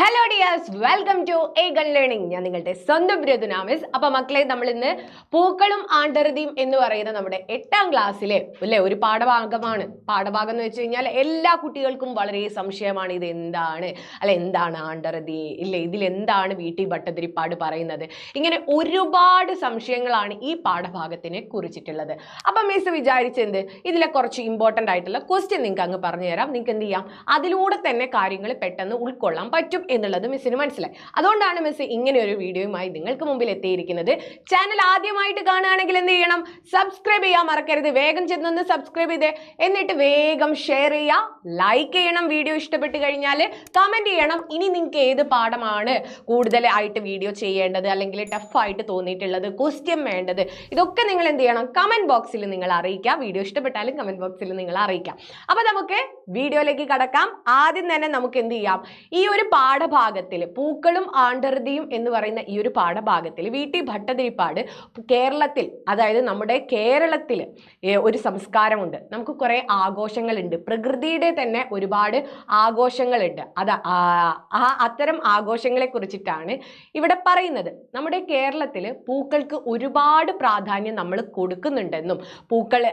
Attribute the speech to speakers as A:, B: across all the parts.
A: Hello dears, welcome to Aegon learning. ഞാൻ നിങ്ങളുടെ സ്വന്തം ബ്രദുനാമിസ്. അപ്പൊ മക്കളെ, നമ്മൾ ഇന്ന് പൂക്കളും ആണ്ടറുതിയും എന്ന് പറയുന്ന നമ്മുടെ 8ാം ക്ലാസ്സിലെ ഒരു പാഠഭാഗമാണ്. പാഠഭാഗം എന്ന് വെച്ച് കഴിഞ്ഞാൽ എല്ലാ കുട്ടികൾക്കും വളരെ സംശയമാണ്, ഇത് എന്താണ്, എന്താണ് ആണ്ടറുതി, ഇതിലെന്താണ് വീട്ടി ഭട്ടതിരിപ്പാട് പറയുന്നത്. ഇങ്ങനെ ഒരുപാട് സംശയങ്ങളാണ് ഈ പാഠഭാഗത്തിനെ കുറിച്ചിട്ടുള്ളത്. അപ്പൊ മിസ് വിചാരിച്ചെന്ത്, ഇതിലെ കുറച്ച് ഇമ്പോർട്ടൻ്റ് ആയിട്ടുള്ള ക്വസ്റ്റ്യൻ നിങ്ങൾക്ക് അങ്ങ് പറഞ്ഞു തരാം. നിങ്ങൾക്ക് എന്ത് ചെയ്യാം, അതിലൂടെ തന്നെ കാര്യങ്ങൾ പെട്ടെന്ന് ഉൾക്കൊള്ളാൻ പറ്റും എന്നുള്ളത് മിസ്സിന് മനസ്സിലായി. അതുകൊണ്ടാണ് മിസ് ഇങ്ങനെ ഒരു വീഡിയോയുമായി നിങ്ങൾക്ക് മുമ്പിൽ എത്തിയിരിക്കുന്നത്. ചാനൽ ആദ്യമായിട്ട് കാണുകയാണെങ്കിൽ എന്ത് ചെയ്യണം, സബ്സ്ക്രൈബ് ചെയ്യാൻ മറക്കരുത്. വേഗം ചെന്നൊന്ന് സബ്സ്ക്രൈബ് ചെയ്തേ, എന്നിട്ട് വേഗം ഷെയർ ചെയ്യുക, ലൈക്ക് ചെയ്യണം. വീഡിയോ ഇഷ്ടപ്പെട്ട് കഴിഞ്ഞാൽ കമന്റ് ചെയ്യണം. ഇനി നിങ്ങൾക്ക് ഏത് പാഠമാണ് കൂടുതലായിട്ട് വീഡിയോ ചെയ്യേണ്ടത്, അല്ലെങ്കിൽ ടഫായിട്ട് തോന്നിയിട്ടുള്ളത്, ക്വസ്റ്റ്യൻ വേണ്ടത്, ഇതൊക്കെ നിങ്ങൾ എന്ത് ചെയ്യണം, കമന്റ് ബോക്സിൽ നിങ്ങൾ അറിയിക്കുക. വീഡിയോ ഇഷ്ടപ്പെട്ടാലും കമന്റ് ബോക്സിൽ നിങ്ങൾ അറിയിക്കാം. അപ്പൊ നമുക്ക് വീഡിയോയിലേക്ക് കടക്കാം. ആദ്യം തന്നെ നമുക്ക് എന്ത് ചെയ്യാം, ഈ ഒരു പാഠഭാഗത്തിൽ പൂക്കളും ആണ്ടറുതിയും എന്ന് പറയുന്ന ഈ ഒരു പാഠഭാഗത്തിൽ വീട്ടി ഭട്ടതിരിപ്പാട് കേരളത്തിൽ, അതായത് നമ്മുടെ കേരളത്തിൽ ഒരു സംസ്കാരമുണ്ട്. നമുക്ക് കുറെ ആഘോഷങ്ങളുണ്ട്, പ്രകൃതിയുടെ തന്നെ ഒരുപാട് ആഘോഷങ്ങളുണ്ട്. അത്തരം ആഘോഷങ്ങളെ കുറിച്ചിട്ടാണ് ഇവിടെ പറയുന്നത്. നമ്മുടെ കേരളത്തിൽ പൂക്കൾക്ക് ഒരുപാട് പ്രാധാന്യം നമ്മൾ കൊടുക്കുന്നുണ്ടെന്നും, പൂക്കൾ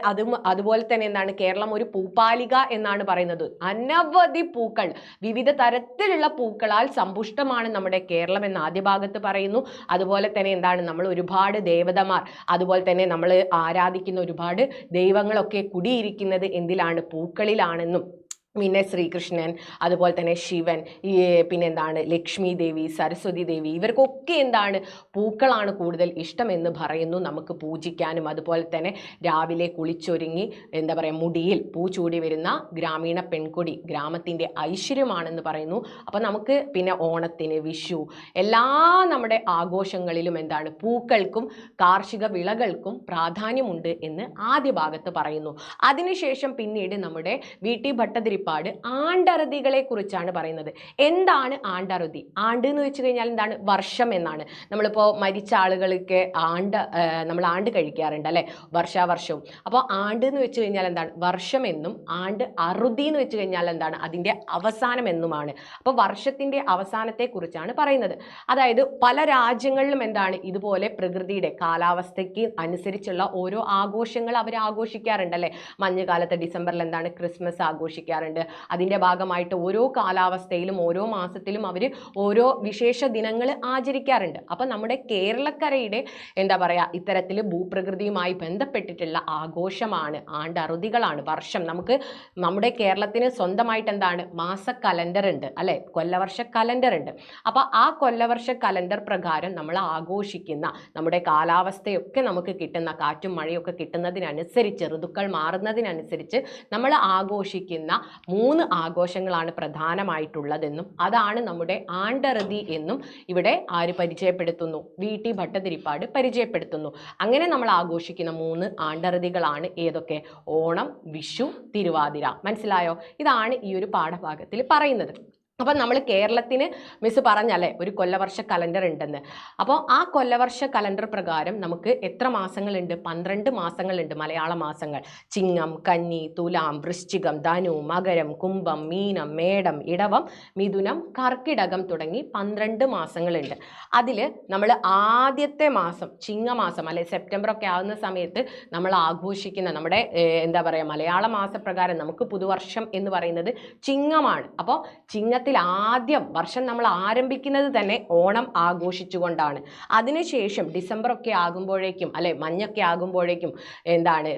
A: അതുപോലെ തന്നെ എന്താണ്, കേരളം ഒരു പൂപ്പാലിക എന്നാണ് പറയുന്നത്. അനവധി പൂക്കൾ, വിവിധ തരത്തിലുള്ള പൂക്കളാൽ സമ്പുഷ്ടമാണ് നമ്മുടെ കേരളം എന്ന് ആദ്യ ഭാഗത്ത് പറയുന്നു. അതുപോലെ തന്നെ എന്താണ്, നമ്മൾ ഒരുപാട് ദേവതമാർ, അതുപോലെ തന്നെ നമ്മൾ ആരാധിക്കുന്ന ഒരുപാട് ദൈവങ്ങളൊക്കെ കുടിയിരിക്കുന്നത് എന്തിലാണ്, പൂക്കളിലാണെന്നും, പിന്നെ ശ്രീകൃഷ്ണൻ, അതുപോലെ തന്നെ ശിവൻ, പിന്നെ എന്താണ്, ലക്ഷ്മി ദേവി, സരസ്വതി ദേവി, ഇവർക്കൊക്കെ എന്താണ്, പൂക്കളാണ് കൂടുതൽ ഇഷ്ടമെന്ന് പറയുന്നു. നമുക്ക് പൂജിക്കാനും, അതുപോലെ തന്നെ രാവിലെ കുളിച്ചൊരുങ്ങി എന്താ പറയുക, മുടിയിൽ പൂ ചൂടി വരുന്ന ഗ്രാമീണ പെൺകുടി ഗ്രാമത്തിൻ്റെ ഐശ്വര്യമാണെന്ന് പറയുന്നു. അപ്പം നമുക്ക് പിന്നെ ഓണത്തിന്, വിഷു, എല്ലാ നമ്മുടെ ആഘോഷങ്ങളിലും എന്താണ്, പൂക്കൾക്കും കാർഷിക വിളകൾക്കും പ്രാധാന്യമുണ്ട് എന്ന് ആദ്യ ഭാഗത്ത് പറയുന്നു. അതിനുശേഷം പിന്നീട് നമ്മുടെ വീട്ടി ഭട്ടതിരിപ്പാട് ആണ്ടറുതികളെ കുറിച്ചാണ് പറയുന്നത്. എന്താണ് ആണ്ടറുതി? ആണ്ട് എന്ന് വെച്ച് കഴിഞ്ഞാൽ എന്താണ്, വർഷം എന്നാണ്. നമ്മളിപ്പോൾ മരിച്ച ആളുകൾക്ക് നമ്മൾ ആണ്ട് കഴിക്കാറുണ്ട് അല്ലെ, വർഷാവർഷവും. അപ്പോൾ ആണ്ട് എന്ന് വെച്ച് കഴിഞ്ഞാൽ എന്താണ്, വർഷം എന്നും, ആണ്ട് അറുതി എന്ന് വെച്ച് കഴിഞ്ഞാൽ എന്താണ്, അതിൻ്റെ അവസാനം എന്നുമാണ്. അപ്പോൾ വർഷത്തിൻ്റെ അവസാനത്തെ കുറിച്ചാണ് പറയുന്നത്. അതായത് പല രാജ്യങ്ങളിലും എന്താണ്, ഇതുപോലെ പ്രകൃതിയുടെ കാലാവസ്ഥയ്ക്ക് അനുസരിച്ചുള്ള ഓരോ ആഘോഷങ്ങൾ അവർ ആഘോഷിക്കാറുണ്ട് അല്ലെ. മഞ്ഞുകാലത്ത് ഡിസംബറിൽ എന്താണ്, ക്രിസ്മസ് ആഘോഷിക്കാറുണ്ട്. അതിൻ്റെ ഭാഗമായിട്ട് ഓരോ കാലാവസ്ഥയിലും ഓരോ മാസത്തിലും അവർ ഓരോ വിശേഷ ദിനങ്ങൾ ആചരിക്കാറുണ്ട്. അപ്പം നമ്മുടെ കേരളക്കരയുടെ എന്താ പറയുക, ഇത്തരത്തിൽ ഭൂപ്രകൃതിയുമായി ബന്ധപ്പെട്ടിട്ടുള്ള ആഘോഷമാണ് ആണ്ടറുതികളാണ്. വർഷം, നമുക്ക് നമ്മുടെ കേരളത്തിന് സ്വന്തമായിട്ട് എന്താണ്, മാസ കലണ്ടർ ഉണ്ട് അല്ലെ, കൊല്ലവർഷ കലണ്ടർ ഉണ്ട്. അപ്പോൾ ആ കൊല്ലവർഷ കലണ്ടർ പ്രകാരം നമ്മൾ ആഘോഷിക്കുന്ന, നമ്മുടെ കാലാവസ്ഥയൊക്കെ നമുക്ക് കിട്ടുന്ന, കാറ്റും മഴയൊക്കെ കിട്ടുന്നതിനനുസരിച്ച്, ഋതുക്കൾ മാറുന്നതിനനുസരിച്ച് നമ്മൾ ആഘോഷിക്കുന്ന 3 ആഘോഷങ്ങളാണ് പ്രധാനമായിട്ടുള്ളതെന്നും, അതാണ് നമ്മുടെ ആണ്ടറുതി എന്നും ഇവിടെ ആര് പരിചയപ്പെടുത്തുന്നു, വീട്ടി ഭട്ടതിരിപ്പാട് പരിചയപ്പെടുത്തുന്നു. അങ്ങനെ നമ്മൾ ആഘോഷിക്കുന്ന 3 ആണ്ടറുതികളാണ് ഏതൊക്കെ, ഓണം, വിഷു, തിരുവാതിര. മനസ്സിലായോ? ഇതാണ് ഈ ഒരു പാഠഭാഗത്തിൽ പറയുന്നത്. അപ്പം നമ്മൾ കേരളത്തിന് മിസ് പറഞ്ഞല്ലേ ഒരു കൊല്ലവർഷ കലണ്ടർ ഉണ്ടെന്ന്. അപ്പോൾ ആ കൊല്ലവർഷ കലണ്ടർ പ്രകാരം നമുക്ക് എത്ര മാസങ്ങളുണ്ട്, 12 മാസങ്ങളുണ്ട്, മലയാള മാസങ്ങൾ. ചിങ്ങം, കന്നി, തുലാം, വൃശ്ചികം, ധനു, മകരം, കുംഭം, മീനം, മേടം, ഇടവം, മിഥുനം, കർക്കിടകം തുടങ്ങി 12 മാസങ്ങളുണ്ട്. അതിൽ നമ്മൾ ആദ്യത്തെ മാസം ചിങ്ങമാസം അല്ലെ, സെപ്റ്റംബർ ഒക്കെ ആകുന്ന സമയത്ത് നമ്മൾ ആഘോഷിക്കുന്ന നമ്മുടെ എന്താ പറയുക, മലയാള മാസപ്രകാരം നമുക്ക് പുതുവർഷം എന്ന് പറയുന്നത് ചിങ്ങമാണ്. അപ്പോൾ ചിങ്ങത്തിൽ ആദ്യം വർഷം നമ്മൾ ആരംഭിക്കുന്നത് തന്നെ ഓണം ആഘോഷിച്ചുകൊണ്ടാണ്. അതിനുശേഷം ഡിസംബർ ഒക്കെ ആകുമ്പോഴേക്കും അല്ലെ, മഞ്ഞൊക്കെ ആകുമ്പോഴേക്കും എന്താണ്,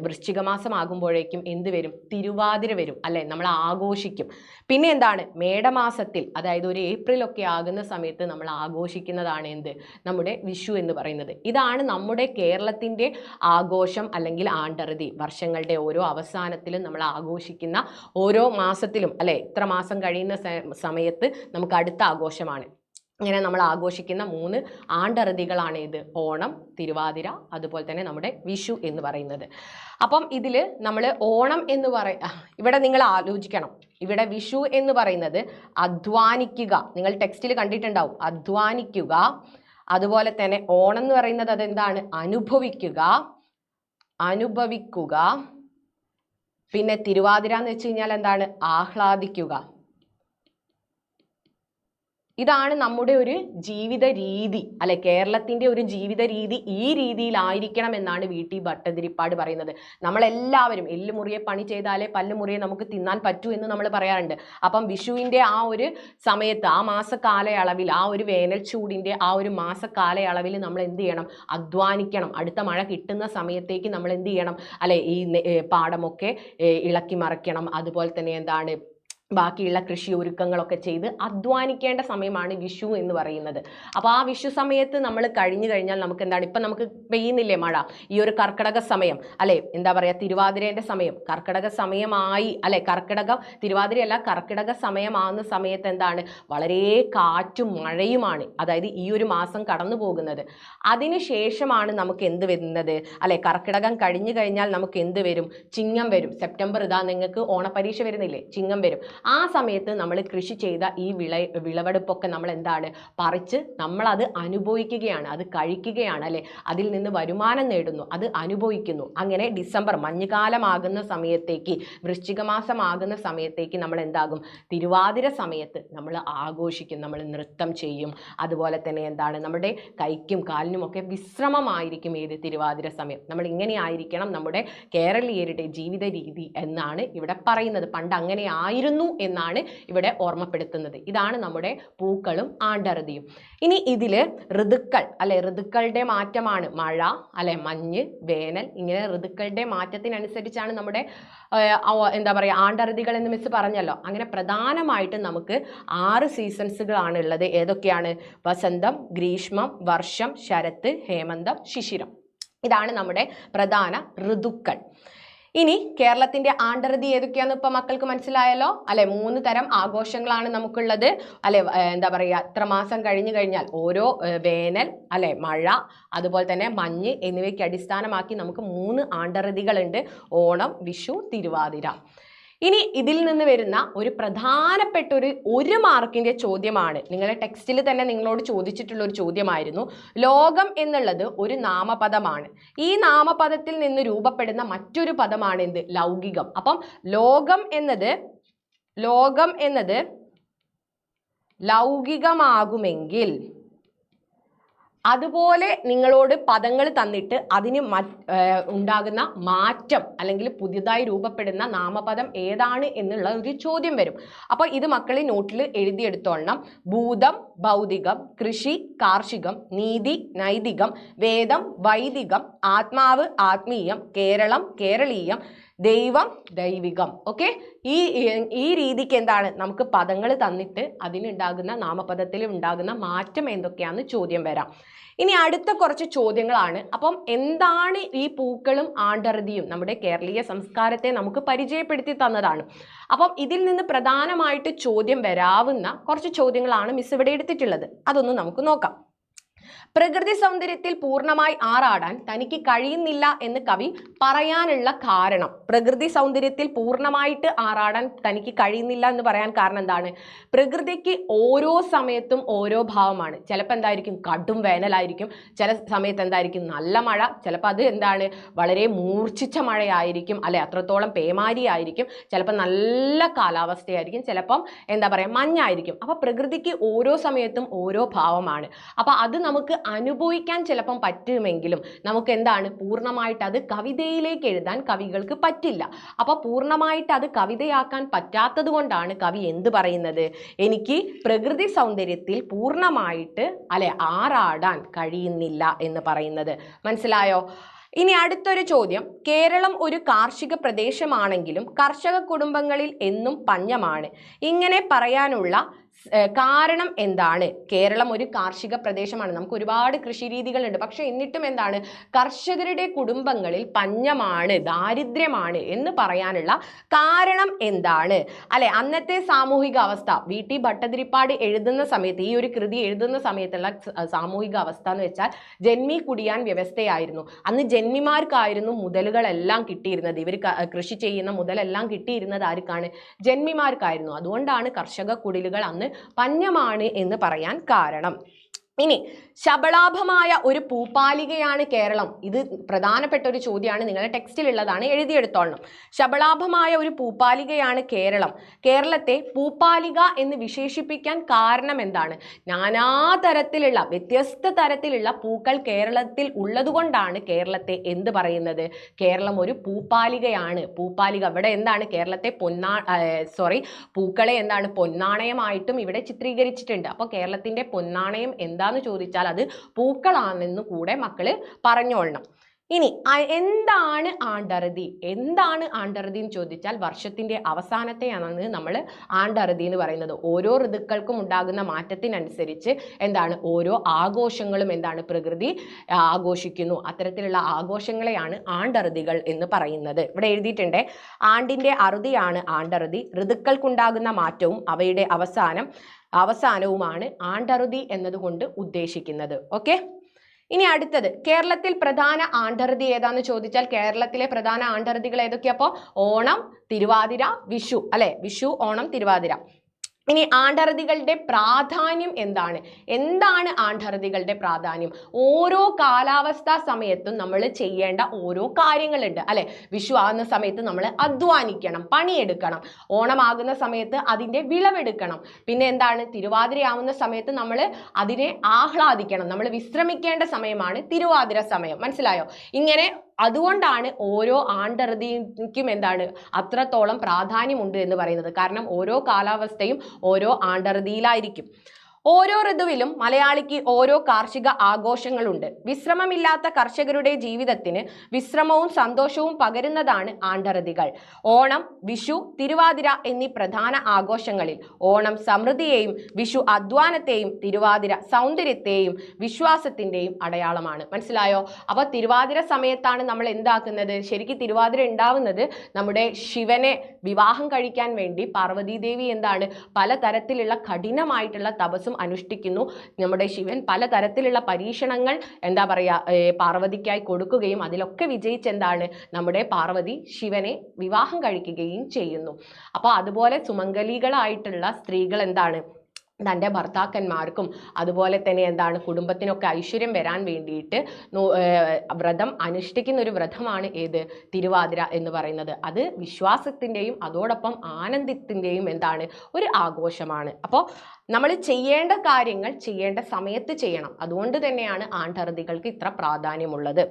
A: വൃശ്ചിക മാസം ആകുമ്പോഴേക്കും എന്ത് വരും, തിരുവാതിര വരും അല്ലെ, നമ്മൾ ആഘോഷിക്കും. പിന്നെ എന്താണ്, മേടമാസത്തിൽ, അതായത് ഒരു ഏപ്രിൽ ഒക്കെ ആകുന്ന സമയത്ത് നമ്മൾ ആഘോഷിക്കുന്നതാണ് എന്ത്, നമ്മുടെ വിഷു എന്ന് പറയുന്നത്. ഇതാണ് നമ്മുടെ കേരളത്തിൻ്റെ ആഘോഷം അല്ലെങ്കിൽ ആണ്ടറുതി. വർഷങ്ങളുടെ ഓരോ അവസാനത്തിലും നമ്മൾ ആഘോഷിക്കുന്ന, ഓരോ മാസത്തിലും അല്ലെ, ഇത്ര മാസം കഴിയുന്ന സമയത്ത് നമുക്ക് അടുത്ത ആഘോഷമാണ്. ഇങ്ങനെ നമ്മൾ ആഘോഷിക്കുന്ന 3 ആണ്ടറുതികളാണ് ഇത്, ഓണം, തിരുവാതിര, അതുപോലെ തന്നെ നമ്മുടെ വിഷു എന്ന് പറയുന്നത്. അപ്പം ഇതിൽ നമ്മൾ ഓണം എന്ന് ഇവിടെ നിങ്ങൾ ആലോചിക്കണം, ഇവിടെ വിഷു എന്ന് പറയുന്നത് അധ്വാനിക്കുക, നിങ്ങൾ ടെക്സ്റ്റിൽ കണ്ടിട്ടുണ്ടാവും, അധ്വാനിക്കുക. അതുപോലെ തന്നെ ഓണം എന്ന് പറയുന്നത് അതെന്താണ്, അനുഭവിക്കുക. പിന്നെ തിരുവാതിര എന്ന് വെച്ച് കഴിഞ്ഞാൽ എന്താണ്, ആഹ്ലാദിക്കുക. ഇതാണ് നമ്മുടെ ഒരു ജീവിത രീതി അല്ലെ, കേരളത്തിന്റെ ഒരു ജീവിത രീതി ഈ രീതിയിലായിരിക്കണം എന്നാണ് വി.ടി. ഭട്ടതിരിപ്പാട് പറയുന്നത്. നമ്മളെല്ലാവരും എല്ലുമുറിയെ പണി ചെയ്താലേ പല്ലുമുറിയെ നമുക്ക് തിന്നാൻ പറ്റൂ എന്ന് നമ്മൾ പറയാറുണ്ട്. അപ്പം വിഷുവിന്റെ ആ ഒരു സമയത്ത്, ആ മാസക്കാലയളവിൽ, ആ ഒരു വേനൽ ചൂടിന്റെ ആ ഒരു മാസക്കാലയളവിൽ നമ്മൾ എന്ത് ചെയ്യണം? അധ്വാനിക്കണം. അടുത്ത മഴ കിട്ടുന്ന സമയത്തേക്ക് നമ്മൾ എന്ത് ചെയ്യണം? അല്ലെ, ഈ പാടമൊക്കെ ഇളക്കി മറിക്കണം. അതുപോലെ തന്നെ എന്താണ്, ബാക്കിയുള്ള കൃഷി ഒരുക്കങ്ങളൊക്കെ ചെയ്ത് അധ്വാനിക്കേണ്ട സമയമാണ് വിഷു എന്ന് പറയുന്നത്. അപ്പോൾ ആ വിഷു സമയത്ത് നമ്മൾ കഴിഞ്ഞു കഴിഞ്ഞാൽ നമുക്ക് എന്താണ്, ഇപ്പം നമുക്ക് പെയ്യുന്നില്ലേ മഴ, ഈ ഒരു കർക്കിടക സമയം അല്ലെ, എന്താ പറയുക, തിരുവാതിരേൻ്റെ സമയം, കർക്കിടക സമയമായി അല്ലെ, തിരുവാതിരയല്ല, കർക്കിടക സമയമാകുന്ന സമയത്ത് എന്താണ്, വളരെ കാറ്റും മഴയുമാണ്. അതായത് ഈ ഒരു മാസം കടന്നു പോകുന്നത്. അതിനുശേഷമാണ് നമുക്ക് എന്ത് വരുന്നത് അല്ലെ, കർക്കിടകം കഴിഞ്ഞു കഴിഞ്ഞാൽ നമുക്ക് എന്ത് വരും? ചിങ്ങം വരും. സെപ്റ്റംബർ, ഇതാ നിങ്ങൾക്ക് ഓണപരീക്ഷ വരുന്നില്ലേ, ചിങ്ങം വരും. ആ സമയത്ത് നമ്മൾ കൃഷി ചെയ്ത ഈ വിളവെടുപ്പൊക്കെ നമ്മൾ എന്താണ്, പറിച്ച് നമ്മളത് അനുഭവിക്കുകയാണ്, അത് കഴിക്കുകയാണ് അല്ലെ, അതിൽ നിന്ന് വരുമാനം നേടുന്നു, അത് അനുഭവിക്കുന്നു. അങ്ങനെ ഡിസംബർ മഞ്ഞുകാലമാകുന്ന സമയത്തേക്ക്, വൃശ്ചിക മാസമാകുന്ന സമയത്തേക്ക് നമ്മൾ എന്താകും, തിരുവാതിര സമയത്ത് നമ്മൾ ആഘോഷിക്കും, നമ്മൾ നൃത്തം ചെയ്യും. അതുപോലെ തന്നെ എന്താണ്, നമ്മുടെ കൈക്കും കാലിനും ഒക്കെ വിശ്രമമായിരിക്കും ഏത് തിരുവാതിര സമയം. നമ്മൾ ഇങ്ങനെ ആയിരിക്കണം നമ്മുടെ കേരളീയരുടെ ജീവിത രീതി എന്നാണ് ഇവിടെ പറയുന്നത്. പണ്ട് അങ്ങനെ ആയിരുന്നു എന്നാണ് ഇവിടെ ഓർമ്മപ്പെടുത്തുന്നത്. ഇതാണ് നമ്മുടെ പൂക്കളും ആണ്ടറുതിയും. ഇനി ഇതില് ഋതുക്കൾ അല്ലെ, ഋതുക്കളുടെ മാറ്റമാണ് മഴ അല്ലെ, മഞ്ഞ്, വേനൽ, ഇങ്ങനെ ഋതുക്കളുടെ മാറ്റത്തിനനുസരിച്ചാണ് നമ്മുടെ എന്താ പറയുക ആണ്ടറുതികൾ എന്ന് മിസ് പറഞ്ഞല്ലോ. അങ്ങനെ പ്രധാനമായിട്ടും നമുക്ക് 6 സീസൺസുകളാണ് ഉള്ളത്. ഏതൊക്കെയാണ്? വസന്തം, ഗ്രീഷ്മം, വർഷം, ശരത്ത്, ഹേമന്തം, ശിശിരം. ഇതാണ് നമ്മുടെ പ്രധാന ഋതുക്കൾ. ഇനി കേരളത്തിന്റെ ആണ്ടറുതി ഏതൊക്കെയാന്ന് ഇപ്പൊ മക്കൾക്ക് മനസ്സിലായല്ലോ അല്ലെ. 3 തരം ആഘോഷങ്ങളാണ് നമുക്കുള്ളത് അല്ലെ. എന്താ പറയുക, ഇത്ര മാസം കഴിഞ്ഞു കഴിഞ്ഞാൽ ഓരോ വേനൽ അല്ലെ, മഴ, അതുപോലെ തന്നെ മഞ്ഞ് എന്നിവയ്ക്ക് അടിസ്ഥാനമാക്കി നമുക്ക് 3 ആണ്ടറുതികളുണ്ട്: ഓണം, വിഷു, തിരുവാതിര. ഇനി ഇതിൽ നിന്ന് വരുന്ന ഒരു പ്രധാനപ്പെട്ട ഒരു മാർക്കിന്റെ ചോദ്യമാണ്, നിങ്ങളുടെ ടെക്സ്റ്റിൽ തന്നെ നിങ്ങളോട് ചോദിച്ചിട്ടുള്ള ഒരു ചോദ്യമായിരുന്നു. ലോകം എന്നുള്ളത് ഒരു നാമപദമാണ്. ഈ നാമപദത്തിൽ നിന്ന് രൂപപ്പെടുന്ന മറ്റൊരു പദമാണ് എന്ത്? ലൗകികം. അപ്പം ലോകം എന്നത് ലൗകികമാകുമെങ്കിൽ അതുപോലെ നിങ്ങളോട് പദങ്ങൾ തന്നിട്ട് അതിന് ഉണ്ടാകുന്ന മാറ്റം അല്ലെങ്കിൽ പുതിയതായി രൂപപ്പെടുന്ന നാമപദം ഏതാണ് എന്നുള്ള ഒരു ചോദ്യം വരും. അപ്പോൾ ഇത് മക്കളെ നോട്ടിൽ എഴുതിയെടുത്തോളണം. ഭൂതം ഭൗതികം, കൃഷി കാർഷികം, നീതി നൈതികം, വേദം വൈദികം, ആത്മാവ് ആത്മീയം, കേരളം കേരളീയം, ദൈവം ദൈവികം. ഓക്കെ, ഈ രീതിക്ക് എന്താണ്, നമുക്ക് പദങ്ങൾ തന്നിട്ട് അതിനുണ്ടാകുന്ന നാമപദത്തിൽ ഉണ്ടാകുന്ന മാറ്റം എന്തൊക്കെയാണെന്ന് ചോദ്യം വരാം. ഇനി അടുത്ത കുറച്ച് ചോദ്യങ്ങളാണ്. അപ്പം എന്താണ് ഈ പൂക്കളും ആണ്ടറുതിയും? നമ്മുടെ കേരളീയ സംസ്കാരത്തെ നമുക്ക് പരിചയപ്പെടുത്തി തന്നതാണ്. അപ്പം ഇതിൽ നിന്ന് പ്രധാനമായിട്ട് ചോദ്യം വരാവുന്ന കുറച്ച് ചോദ്യങ്ങളാണ് മിസ് ഇവിടെ എടുത്തിട്ടുള്ളത്. അതൊന്ന് നമുക്ക് നോക്കാം. പ്രകൃതി സൗന്ദര്യത്തിൽ പൂർണ്ണമായി ആറാടാൻ തനിക്ക് കഴിയുന്നില്ല എന്ന് കവി പറയാനുള്ള കാരണം, പ്രകൃതി സൗന്ദര്യത്തിൽ പൂർണ്ണമായിട്ട് ആറാടാൻ തനിക്ക് കഴിയുന്നില്ല എന്ന് പറയാൻ കാരണം എന്താണ്? പ്രകൃതിക്ക് ഓരോ സമയത്തും ഓരോ ഭാവമാണ്. ചിലപ്പോൾ എന്തായിരിക്കും, കടും വേനലായിരിക്കും. ചില സമയത്ത് എന്തായിരിക്കും, നല്ല മഴ. ചിലപ്പോൾ അത് എന്താണ്, വളരെ മൂർച്ഛിച്ച മഴയായിരിക്കും അല്ലെ, അത്രത്തോളം പേമാരി ആയിരിക്കും. ചിലപ്പോൾ നല്ല കാലാവസ്ഥയായിരിക്കും. ചിലപ്പം എന്താ പറയുക, മഞ്ഞായിരിക്കും. അപ്പോൾ പ്രകൃതിക്ക് ഓരോ സമയത്തും ഓരോ ഭാവമാണ്. അപ്പോൾ അത് നമുക്ക് അനുഭവിക്കാൻ ചിലപ്പം പറ്റുമെങ്കിലും നമുക്ക് എന്താണ്, പൂർണ്ണമായിട്ട് അത് കവിതയിലേക്ക് എഴുതാൻ കവികൾക്ക് പറ്റില്ല. അപ്പൊ പൂർണ്ണമായിട്ട് അത് കവിതയാക്കാൻ പറ്റാത്തത് കൊണ്ടാണ് കവി എന്ത് പറയുന്നത്, എനിക്ക് പ്രകൃതി സൗന്ദര്യത്തിൽ പൂർണ്ണമായിട്ട് അല്ലെ ആറാടാൻ കഴിയുന്നില്ല എന്ന് പറയുന്നത്. മനസ്സിലായോ? ഇനി അടുത്തൊരു ചോദ്യം. കേരളം ഒരു കാർഷിക പ്രദേശമാണെങ്കിലും കർഷക കുടുംബങ്ങളിൽ എന്നും പഞ്ഞമാണ്. ഇങ്ങനെ പറയാനുള്ള കാരണം എന്താണ്? കേരളം ഒരു കാർഷിക പ്രദേശമാണ്, നമുക്ക് ഒരുപാട് കൃഷി രീതികളുണ്ട്. പക്ഷെ എന്നിട്ടും എന്താണ്, കർഷകരുടെ കുടുംബങ്ങളിൽ പഞ്ഞമാണ്, ദാരിദ്ര്യമാണ് എന്ന് പറയാനുള്ള കാരണം എന്താണ് അല്ലെ? അന്നത്തെ സാമൂഹിക അവസ്ഥ വി.ടി. ഭട്ടതിരിപ്പാട് എഴുതുന്ന സമയത്ത്, ഈ ഒരു കൃതി എഴുതുന്ന സമയത്തുള്ള സാമൂഹിക അവസ്ഥ എന്ന് വെച്ചാൽ ജന്മി കുടിയാൻ വ്യവസ്ഥയായിരുന്നു. അന്ന് ജന്മിമാർക്കായിരുന്നു മുതലുകളെല്ലാം കിട്ടിയിരുന്നത്. ഇവർ കൃഷി ചെയ്യുന്ന മുതലെല്ലാം കിട്ടിയിരുന്നത് ആർക്കാണ്? ജന്മിമാർക്കായിരുന്നു. അതുകൊണ്ടാണ് കർഷക കുടിലുകൾ അന്ന് പഞ്ഞമാണ് എന്ന് പറയാൻ കാരണം. ഇനി ശബളാഭമായ ഒരു പൂപ്പാലികയാണ് കേരളം. ഇത് പ്രധാനപ്പെട്ട ഒരു ചോദ്യമാണ്, നിങ്ങളുടെ ടെക്സ്റ്റിലുള്ളതാണ്, എഴുതിയെടുത്തോളണം. ശബളാഭമായ ഒരു പൂപ്പാലികയാണ് കേരളം. കേരളത്തെ പൂപ്പാലിക എന്ന് വിശേഷിപ്പിക്കാൻ കാരണം എന്താണ്? നാനാതരത്തിലുള്ള വ്യത്യസ്ത തരത്തിലുള്ള പൂക്കൾ കേരളത്തിൽ ഉള്ളതുകൊണ്ടാണ് കേരളത്തെ എന്ത് പറയുന്നത്? കേരളം ഒരു പൂപ്പാലികയാണ്. പൂപ്പാലിക ഇവിടെ എന്താണ്? കേരളത്തെ പൂക്കളെ എന്താണ്? പൊന്നാണയമായിട്ടും ഇവിടെ ചിത്രീകരിച്ചിട്ടുണ്ട്. അപ്പോൾ കേരളത്തിന്റെ പൊന്നാണയം എന്താന്ന് ചോദിച്ചാൽ അത് പൂക്കളാണെന്ന് കൂടെ മക്കള് പറഞ്ഞോളണം. ഇനി എന്താണ് ആണ്ടറുതി? എന്താണ് ആണ്ടറുതി എന്ന് ചോദിച്ചാൽ വർഷത്തിന്റെ അവസാനത്തെയാണ് നമ്മൾ ആണ്ടറുതി എന്ന് പറയുന്നത്. ഓരോ ഋതുക്കൾക്കും ഉണ്ടാകുന്ന മാറ്റത്തിനനുസരിച്ച് എന്താണ്? ഓരോ ആഘോഷങ്ങളും എന്താണ്? പ്രകൃതി ആഘോഷിക്കുന്നു. അത്തരത്തിലുള്ള ആഘോഷങ്ങളെയാണ് ആണ്ടറുതികൾ എന്ന് പറയുന്നത്. ഇവിടെ എഴുതിയിട്ടുണ്ട്, ആണ്ടിന്റെ അറുതിയാണ് ആണ്ടറുതി. ഋതുക്കൾക്കുണ്ടാകുന്ന മാറ്റവും അവയുടെ അവസാനവുമാണ് ആണ്ടറുതി എന്നതുകൊണ്ട് ഉദ്ദേശിക്കുന്നത്. ഓക്കെ, ഇനി അടുത്തത്, കേരളത്തിൽ പ്രധാന ആണ്ടറുതി ഏതാന്ന് ചോദിച്ചാൽ കേരളത്തിലെ പ്രധാന ആണ്ടറുതികൾ ഏതൊക്കെയാ? അപ്പോൾ ഓണം, തിരുവാതിര, വിഷു അല്ലെ? വിഷു, ഓണം, തിരുവാതിര. ഇനി ആണ്ടറുതികളുടെ പ്രാധാന്യം എന്താണ്? എന്താണ് ആണ്ടറുതികളുടെ പ്രാധാന്യം? ഓരോ കാലാവസ്ഥാ സമയത്തും നമ്മൾ ചെയ്യേണ്ട ഓരോ കാര്യങ്ങളുണ്ട് അല്ലെ? വിഷു ആകുന്ന സമയത്ത് നമ്മൾ അധ്വാനിക്കണം, പണിയെടുക്കണം. ഓണമാകുന്ന സമയത്ത് അതിൻ്റെ വിളവെടുക്കണം. പിന്നെ എന്താണ്? തിരുവാതിര ആവുന്ന സമയത്ത് നമ്മൾ അതിനെ ആഹ്ലാദിക്കണം, നമ്മൾ വിശ്രമിക്കേണ്ട സമയമാണ് തിരുവാതിര സമയം. മനസ്സിലായോ? ഇങ്ങനെ അതുകൊണ്ടാണ് ഓരോ ആണ്ടറുതിക്കും എന്താണ്? അത്രത്തോളം പ്രാധാന്യമുണ്ട് എന്ന് പറയുന്നത്. കാരണം ഓരോ കാലാവസ്ഥയും ഓരോ ആണ്ടറുതിയിലായിരിക്കും. ഓരോ ഋതുവിലും മലയാളിക്ക് ഓരോ കാർഷിക ആഘോഷങ്ങളുണ്ട്. വിശ്രമമില്ലാത്ത കർഷകരുടെ ജീവിതത്തിന് വിശ്രമവും സന്തോഷവും പകരുന്നതാണ് ആണ്ടറുതികൾ. ഓണം, വിഷു, തിരുവാതിര എന്നീ പ്രധാന ആഘോഷങ്ങളിൽ ഓണം സമൃദ്ധിയെയും വിഷു അധ്വാനത്തെയും തിരുവാതിര സൗന്ദര്യത്തെയും വിശ്വാസത്തിന്റെയും അടയാളമാണ്. മനസ്സിലായോ? അപ്പൊ തിരുവാതിര സമയത്താണ് നമ്മൾ എന്താക്കുന്നത്? ശരിക്കും തിരുവാതിര ഉണ്ടാവുന്നത് നമ്മുടെ ശിവനെ വിവാഹം കഴിക്കാൻ വേണ്ടി പാർവതീദേവി എന്താണ്? പലതരത്തിലുള്ള കഠിനമായിട്ടുള്ള തപസ്സും അനുഷ്ഠിക്കുന്നു. നമ്മുടെ ശിവൻ പലതരത്തിലുള്ള പരീക്ഷണങ്ങൾ എന്താ പറയുക പാർവതിക്കായി കൊടുക്കുകയും അതിലൊക്കെ വിജയിച്ചെന്താണ്? നമ്മുടെ പാർവതി ശിവനെ വിവാഹം കഴിക്കുകയും ചെയ്യുന്നു. അപ്പോൾ അതുപോലെ സുമംഗലികളായിട്ടുള്ള സ്ത്രീകൾ എന്താണ്? തൻ്റെ ഭർത്താക്കന്മാർക്കും അതുപോലെ തന്നെ എന്താണ്? കുടുംബത്തിനൊക്കെ ഐശ്വര്യം വരാൻ വേണ്ടിയിട്ട് വ്രതം അനുഷ്ഠിക്കുന്ന ഒരു വ്രതമാണ് ഏത്? തിരുവാതിര എന്ന് പറയുന്നത്. അത് വിശ്വാസത്തിൻ്റെയും അതോടൊപ്പം ആനന്ദത്തിൻ്റെയും എന്താണ്? ഒരു ആഘോഷമാണ്. അപ്പോൾ നമ്മൾ ചെയ്യേണ്ട കാര്യങ്ങൾ ചെയ്യേണ്ട സമയത്ത് ചെയ്യണം. അതുകൊണ്ട് തന്നെയാണ് ആണ്ടറുതികൾക്ക് ഇത്ര പ്രാധാന്യമുള്ളത്.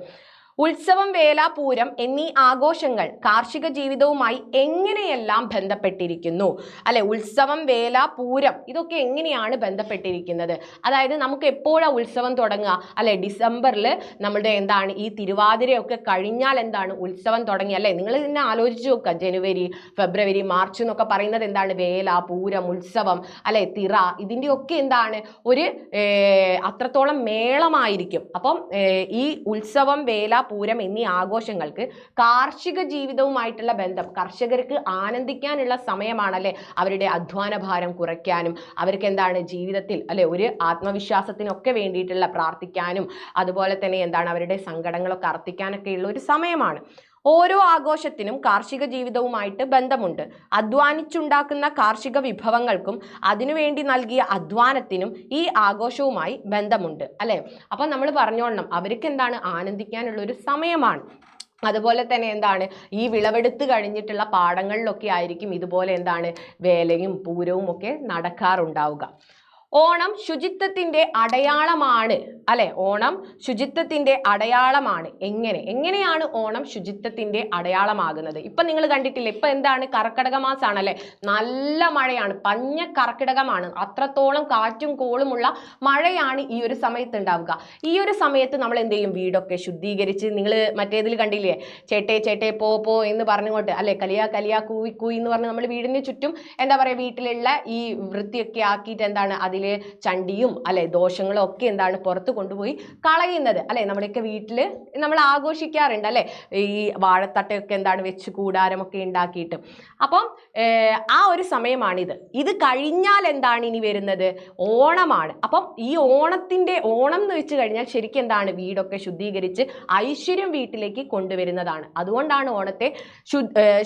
A: ഉത്സവം, വേല, പൂരം എന്നീ ആഘോഷങ്ങൾ കാർഷിക ജീവിതവുമായി എങ്ങനെയെല്ലാം ബന്ധപ്പെട്ടിരിക്കുന്നു അല്ലെ? ഉത്സവം, വേല, പൂരം ഇതൊക്കെ എങ്ങനെയാണ് ബന്ധപ്പെട്ടിരിക്കുന്നത്? അതായത് നമുക്ക് എപ്പോഴാണ് ഉത്സവം തുടങ്ങുക അല്ലെ? ഡിസംബറിൽ നമ്മുടെ എന്താണ് ഈ തിരുവാതിരയൊക്കെ കഴിഞ്ഞാൽ എന്താണ് ഉത്സവം തുടങ്ങി അല്ലെ? നിങ്ങൾ ഇതിനെ ആലോചിച്ച് നോക്കുക. ജനുവരി, ഫെബ്രുവരി, മാർച്ച് എന്നൊക്കെ പറയുന്നത് എന്താണ്? വേല, പൂരം, ഉത്സവം അല്ലെ? തിറ, ഇതിൻ്റെ ഒക്കെ എന്താണ്? ഒരു അത്രത്തോളം മേളമായിരിക്കും. അപ്പം ഈ ഉത്സവം, വേല, പൂരം എന്നീ ആഘോഷങ്ങൾക്ക് കാർഷിക ജീവിതവുമായിട്ടുള്ള ബന്ധം, കർഷകർക്ക് ആനന്ദിക്കാനുള്ള സമയമാണല്ലേ? അവരുടെ അധ്വാന ഭാരം കുറയ്ക്കാനും അവർക്ക് എന്താണ് ജീവിതത്തിൽ അല്ലെ ഒരു ആത്മവിശ്വാസത്തിനൊക്കെ വേണ്ടിയിട്ടുള്ള പ്രാർത്ഥിക്കാനും അതുപോലെ തന്നെ എന്താണ് അവരുടെ സങ്കടങ്ങളൊക്കെ അർപ്പിക്കാനൊക്കെയുള്ള ഒരു സമയമാണ്. ഓരോ ആഘോഷത്തിനും കാർഷിക ജീവിതവുമായിട്ട് ബന്ധമുണ്ട്. അധ്വാനിച്ചുണ്ടാക്കുന്ന കാർഷിക വിഭവങ്ങൾക്കും അതിനുവേണ്ടി നൽകിയ അധ്വാനത്തിനും ഈ ആഘോഷവുമായി ബന്ധമുണ്ട് അല്ലെ? അപ്പൊ നമ്മൾ പറഞ്ഞോളണം, അവർക്ക് എന്താണ് ആനന്ദിക്കാനുള്ള ഒരു സമയമാണ്. അതുപോലെ തന്നെ എന്താണ് ഈ വിളവെടുത്ത് കഴിഞ്ഞിട്ടുള്ള പാടങ്ങളിലൊക്കെ ആയിരിക്കും ഇതുപോലെ എന്താണ് വേലയും പൂരവും ഒക്കെ നടക്കാറുണ്ടാവുക. ഓണം ശുചിത്വത്തിന്റെ അടയാളമാണ് അല്ലെ? ഓണം ശുചിത്വത്തിന്റെ അടയാളമാണ്. എങ്ങനെയാണ് ഓണം ശുചിത്വത്തിന്റെ അടയാളമാകുന്നത്? ഇപ്പൊ നിങ്ങൾ കണ്ടിട്ടില്ലേ? ഇപ്പൊ എന്താണ്? കർക്കിടക മാസമാണ് അല്ലെ? നല്ല മഴയാണ്, പഞ്ഞ കർക്കിടകമാണ്. അത്രത്തോളം കാറ്റും കോളുമുള്ള മഴയാണ് ഈ ഒരു സമയത്ത് ഉണ്ടാവുക. ഈ ഒരു സമയത്ത് നമ്മൾ എന്ത് ചെയ്യും? വീടൊക്കെ ശുദ്ധീകരിച്ച്, നിങ്ങൾ മറ്റേതിൽ കണ്ടില്ലേ? ചേട്ടേ ചേട്ടേ പോ എന്ന് പറഞ്ഞുകൊണ്ട് അല്ലെ? കലിയാ കൂയി എന്ന് പറഞ്ഞ് നമ്മൾ വീടിന് ചുറ്റും എന്താ പറയുക വീട്ടിലുള്ള ഈ വൃത്തിയൊക്കെ ആക്കിയിട്ട് എന്താണ് അതിലെ ചണ്ടിയും അല്ലെ ദോഷങ്ങളും ഒക്കെ എന്താണ് പുറത്ത് കൊണ്ടുപോയി കളയുന്നത് അല്ലെ? നമ്മുടെയൊക്കെ വീട്ടിൽ നമ്മൾ ആഘോഷിക്കാറുണ്ട് അല്ലെ? ഈ വാഴത്തട്ടയൊക്കെ എന്താണ് വെച്ച് കൂടാരമൊക്കെ ഉണ്ടാക്കിയിട്ട്. അപ്പം ആ ഒരു സമയമാണിത്. ഇത് കഴിഞ്ഞാൽ എന്താണ് ഇനി വരുന്നത്? ഓണമാണ്. അപ്പം ഈ ഓണം എന്ന് വെച്ച് കഴിഞ്ഞാൽ ശരിക്കും എന്താണ്? വീടൊക്കെ ശുദ്ധീകരിച്ച് ഐശ്വര്യം വീട്ടിലേക്ക് കൊണ്ടുവരുന്നതാണ്. അതുകൊണ്ടാണ് ഓണത്തെ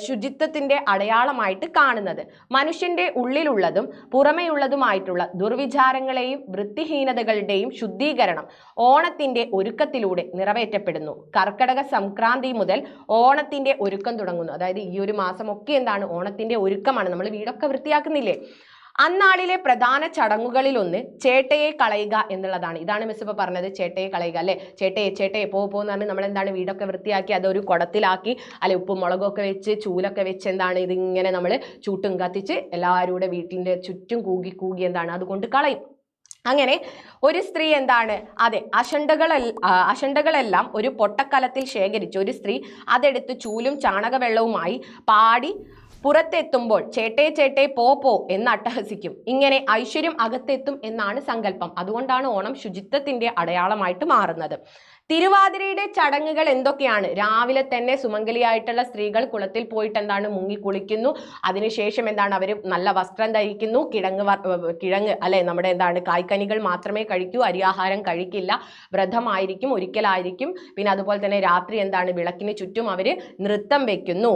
A: ശുചിത്വത്തിന്റെ അടയാളമായിട്ട് കാണുന്നത്. മനുഷ്യന്റെ ഉള്ളിലുള്ളതും പുറമെയുള്ളതുമായിട്ടുള്ള ദുർവിചാരങ്ങളെയും വൃത്തിഹീനതകളുടെയും ശുദ്ധീകരണം ഓണത്തിന്റെ ഒരുക്കത്തിലൂടെ നിറവേറ്റപ്പെടുന്നു. കർക്കടക സംക്രാന്തി മുതൽ ഓണത്തിന്റെ ഒരുക്കം തുടങ്ങുന്നു. അതായത് ഈ ഒരു മാസമൊക്കെ എന്താണ്? ഓണത്തിന്റെ ഒരുക്കമാണ്. നമ്മൾ വീടൊക്കെ വൃത്തിയാക്കുന്നില്ലേ? അന്നാളിലെ പ്രധാന ചടങ്ങുകളിൽ ഒന്ന് ചേട്ടയെ കളയുക എന്നുള്ളതാണ്. ഇതാണ് മിസ് ഇപ്പോൾ പറഞ്ഞത്, ചേട്ടയെ കളയുക അല്ലെ. ചേട്ടയെ പോന്ന് പറഞ്ഞ് നമ്മൾ എന്താണ് വീടൊക്കെ വൃത്തിയാക്കി അതൊരു കുടത്തിലാക്കി അല്ലെ ഉപ്പും മുളകൊക്കെ വെച്ച് ചൂലൊക്കെ വെച്ച് എന്താണ് ഇതിങ്ങനെ നമ്മൾ ചൂട്ടും കത്തിച്ച് എല്ലാവരുടെ വീട്ടിൻ്റെ ചുറ്റും കൂകി എന്താണ് അതുകൊണ്ട് കളയും. അങ്ങനെ ഒരു സ്ത്രീ എന്താണ് അതെ അശണ്ടകളെല്ലാം ഒരു പൊട്ടക്കലത്തിൽ ശേഖരിച്ച് ഒരു സ്ത്രീ അതെടുത്ത് ചൂലും ചാണകവെള്ളവുമായി പാടി പുറത്തെത്തുമ്പോൾ ചേട്ടേ പോ എന്ന് അട്ടഹസിക്കും. ഇങ്ങനെ ഐശ്വര്യം അകത്തെത്തും എന്നാണ് സങ്കല്പം. അതുകൊണ്ടാണ് ഓണം ശുചിത്വത്തിന്റെ അടയാളമായിട്ട് മാറുന്നത്. തിരുവാതിരയുടെ ചടങ്ങുകൾ എന്തൊക്കെയാണ്? രാവിലെ തന്നെ സുമംഗലിയായിട്ടുള്ള സ്ത്രീകൾ കുളത്തിൽ പോയിട്ട് എന്താണ് മുങ്ങി കുളിക്കുന്നു. അതിനുശേഷം എന്താണ് അവർ നല്ല വസ്ത്രം ധരിക്കുന്നു. കിഴങ്ങ് അല്ലെ നമ്മുടെ എന്താണ് കായ്ക്കനികൾ മാത്രമേ കഴിക്കൂ, അരിയാഹാരം കഴിക്കില്ല, വ്രതമായിരിക്കും, ഒരിക്കലായിരിക്കും. പിന്നെ അതുപോലെ തന്നെ രാത്രി എന്താണ് വിളക്കിന് ചുറ്റും അവര് നൃത്തം വെക്കുന്നു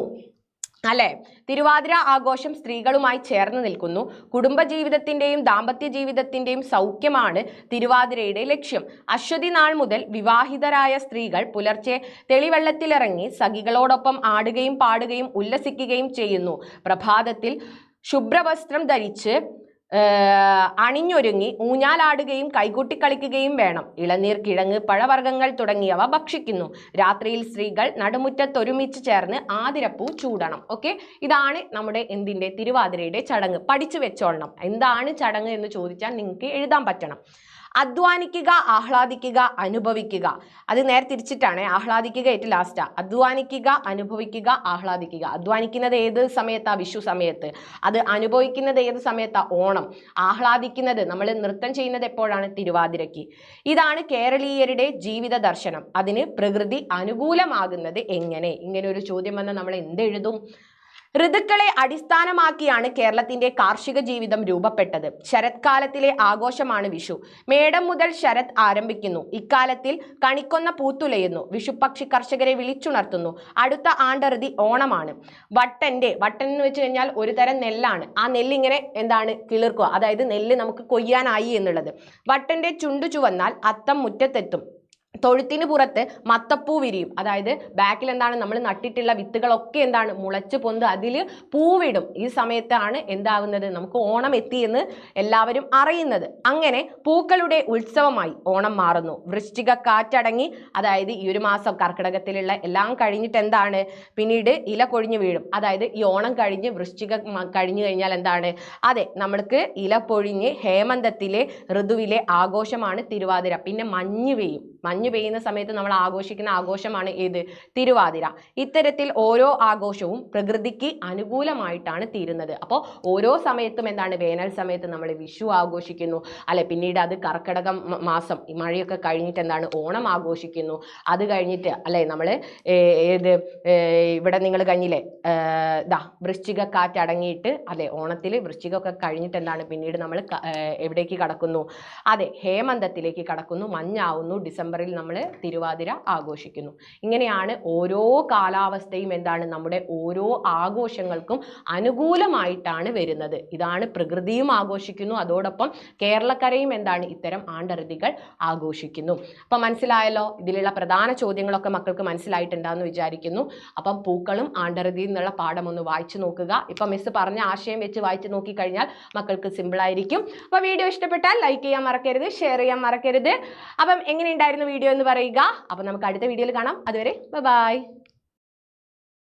A: അല്ലെ. തിരുവാതിര ആഘോഷം സ്ത്രീകളുമായി ചേർന്ന് നിൽക്കുന്നു. കുടുംബജീവിതത്തിന്റെയും ദാമ്പത്യ ജീവിതത്തിന്റെയും സൗഖ്യമാണ് തിരുവാതിരയുടെ ലക്ഷ്യം. അശ്വതി നാൾ മുതൽ വിവാഹിതരായ സ്ത്രീകൾ പുലർച്ചെ തെളിവെള്ളത്തിലിറങ്ങി സഖികളോടൊപ്പം ആടുകയും പാടുകയും ഉല്ലസിക്കുകയും ചെയ്യുന്നു. പ്രഭാതത്തിൽ ശുഭ്രവസ്ത്രം ധരിച്ച് അണിഞ്ഞൊരുങ്ങി ഊഞ്ഞാലാടുകയും കൈകൊട്ടി കളിക്കുകയും വേണം. ഇളനീർ, കിഴങ്ങ്, പഴവർഗ്ഗങ്ങൾ തുടങ്ങിയവ ഭക്ഷിക്കുന്നു. രാത്രിയിൽ സ്ത്രീകൾ നടുമുറ്റത്തൊരുമിച്ച് ചേർന്ന് ആതിരപ്പൂ ചൂടണം. ഓക്കെ, ഇതാണ് നമ്മുടെ എന്തിന്റെ തിരുവാതിരയുടെ ചടങ്ങ്. പഠിച്ചു വെച്ചോളണം. എന്താണ് ചടങ്ങ് എന്ന് ചോദിച്ചാൽ നിങ്ങൾക്ക് എഴുതാൻ പറ്റണം. അധ്വാനിക്കുക, ആഹ്ലാദിക്കുക, അനുഭവിക്കുക. അത് നേരെ തിരിച്ചിട്ടാണ്. ആഹ്ലാദിക്കുക ഏറ്റവും ലാസ്റ്റാ. അധ്വാനിക്കുക, അനുഭവിക്കുക, ആഹ്ലാദിക്കുക. അധ്വാനിക്കുന്നത് ഏത് സമയത്താ? വിഷു സമയത്ത്. അത് അനുഭവിക്കുന്നത് ഏത് സമയത്താ? ഓണം. ആഹ്ലാദിക്കുന്നത് നമ്മൾ നൃത്തം ചെയ്യുന്നത് എപ്പോഴാണ്? തിരുവാതിരയ്ക്ക്. ഇതാണ് കേരളീയരുടെ ജീവിത ദർശനം. അതിന് പ്രകൃതി അനുകൂലമാകുന്നത് എങ്ങനെ? ഇങ്ങനെ ഒരു ചോദ്യം വന്നാൽ നമ്മൾ എന്തെഴുതും? ഋതുക്കളെ അടിസ്ഥാനമാക്കിയാണ് കേരളത്തിന്റെ കാർഷിക ജീവിതം രൂപപ്പെട്ടത്. ശരത്കാലത്തിലെ ആഘോഷമാണ് വിഷു. മേടം മുതൽ ശരത് ആരംഭിക്കുന്നു. ഇക്കാലത്തിൽ കണിക്കൊന്ന പൂത്തുലയുന്നു. വിഷുപക്ഷി കർഷകരെ വിളിച്ചുണർത്തുന്നു. അടുത്ത ആണ്ടറുതി ഓണമാണ്. വട്ടൻ എന്ന് വെച്ച് കഴിഞ്ഞാൽ ഒരു തരം നെല്ലാണ്. ആ നെല്ലിങ്ങനെ എന്താണ് കിളിർക്കുക, അതായത് നെല്ല് നമുക്ക് കൊയ്യാനായി എന്നുള്ളത്. വട്ടന്റെ ചുണ്ടു ചുവന്നാൽ അത്തം മുറ്റത്തെത്തും. തൊഴുത്തിന് പുറത്ത് മത്തപ്പൂ വിരിയും. അതായത് ബാക്കിൽ എന്താണ് നമ്മൾ നട്ടിട്ടുള്ള വിത്തുകളൊക്കെ എന്താണ് മുളച്ച് പൊന്ത് അതിൽ പൂവിടും. ഈ സമയത്താണ് എന്താകുന്നത്? നമുക്ക് ഓണം എത്തി എന്ന് എല്ലാവരും അറിയുന്നത്. അങ്ങനെ പൂക്കളുടെ ഉത്സവമായി ഓണം മാറുന്നു. വൃശ്ചിക കാറ്റടങ്ങി, അതായത് ഈ ഒരു മാസം കർക്കിടകത്തിലുള്ള എല്ലാം കഴിഞ്ഞിട്ട് എന്താണ് പിന്നീട് ഇല കൊഴിഞ്ഞു വീഴും. അതായത് ഈ ഓണം കഴിഞ്ഞ് വൃശ്ചിക കഴിഞ്ഞു കഴിഞ്ഞാൽ എന്താണ്? അതെ, നമ്മൾക്ക് ഇല പൊഴിഞ്ഞ് ഹേമന്തത്തിലെ ഋതുവിലെ ആഘോഷമാണ് തിരുവാതിര. പിന്നെ മഞ്ഞ് പെയ്യുന്ന സമയത്ത് നമ്മൾ ആഘോഷിക്കുന്ന ആഘോഷമാണ് ഏത്? തിരുവാതിര. ഇത്തരത്തിൽ ഓരോ ആഘോഷവും പ്രകൃതിക്ക് അനുകൂലമായിട്ടാണ് തീരുന്നത്. അപ്പോൾ ഓരോ സമയത്തും എന്താണ്? വേനൽ സമയത്ത് നമ്മൾ വിഷു ആഘോഷിക്കുന്നു അല്ലെ. പിന്നീട് അത് കർക്കിടകം മാസം മഴയൊക്കെ കഴിഞ്ഞിട്ട് എന്താണ്? ഓണം ആഘോഷിക്കുന്നു. അത് കഴിഞ്ഞിട്ട് അല്ലെ നമ്മൾ ഇവിടെ നിങ്ങൾ കഴിഞ്ഞില്ലേ വൃശ്ചിക കാറ്റടങ്ങിയിട്ട് അല്ലെ ഓണത്തിൽ വൃശ്ചികമൊക്കെ കഴിഞ്ഞിട്ട് എന്താണ്? പിന്നീട് നമ്മൾ എവിടേക്ക് കടക്കുന്നു? അതെ, ഹേമന്തത്തിലേക്ക് കടക്കുന്നു. മഞ്ഞാവുന്നു. ഡിസംബറിൽ നമ്മൾ തിരുവാതിര ആഘോഷിക്കുന്നു. ഇങ്ങനെയാണ് ഓരോ കാലാവസ്ഥയും എന്താണ്? നമ്മുടെ ഓരോ ആഘോഷങ്ങൾക്കും അനുകൂലമായിട്ടാണ് വരുന്നത്. ഇതാണ് പ്രകൃതിയും ആഘോഷിക്കുന്നു, അതോടൊപ്പം കേരളക്കരയും എന്താണ്? ഇത്തരം ആണ്ടറുതികൾ ആഘോഷിക്കുന്നു. അപ്പം മനസ്സിലായല്ലോ? ഇതിലുള്ള പ്രധാന ചോദ്യങ്ങളൊക്കെ മക്കൾക്ക് മനസ്സിലായിട്ടുണ്ടാകുമെന്ന് വിചാരിക്കുന്നു. അപ്പം പൂക്കളും ആണ്ടറുതിയും എന്നുള്ള പാഠം ഒന്ന് വായിച്ചു നോക്കുക. ഇപ്പം മിസ് പറഞ്ഞ ആശയം വെച്ച് വായിച്ചു നോക്കിക്കഴിഞ്ഞാൽ മക്കൾക്ക് സിമ്പിൾ ആയിരിക്കും. അപ്പോൾ വീഡിയോ ഇഷ്ടപ്പെട്ടാൽ ലൈക്ക് ചെയ്യാൻ മറക്കരുത്, ഷെയർ ചെയ്യാൻ മറക്കരുത്. അപ്പം എങ്ങനെയുണ്ടായിരുന്നു വീഡിയോ എന്ന് പറയുക. അപ്പം നമുക്ക് അടുത്ത വീഡിയോയിൽ കാണാം. അതുവരെ ബൈ.